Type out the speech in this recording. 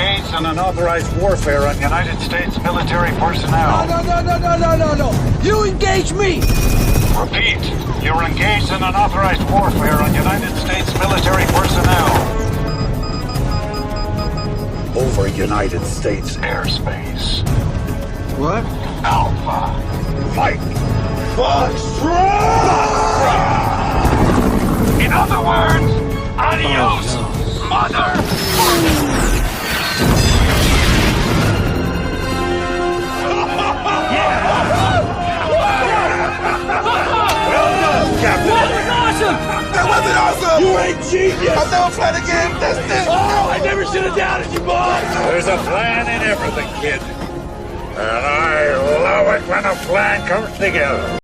engaged in unauthorized warfare on United States military personnel. No. You engage me. Repeat, you're engaged in unauthorized warfare on United States military personnel. Over United States airspace. What? Alpha. Fight. In other words, adios, mother. That wasn't awesome! You ain't genius. I've never played a game that's this. Oh, I never should have doubted you, boy. There's a plan in everything, kid. And I love it when a plan comes together.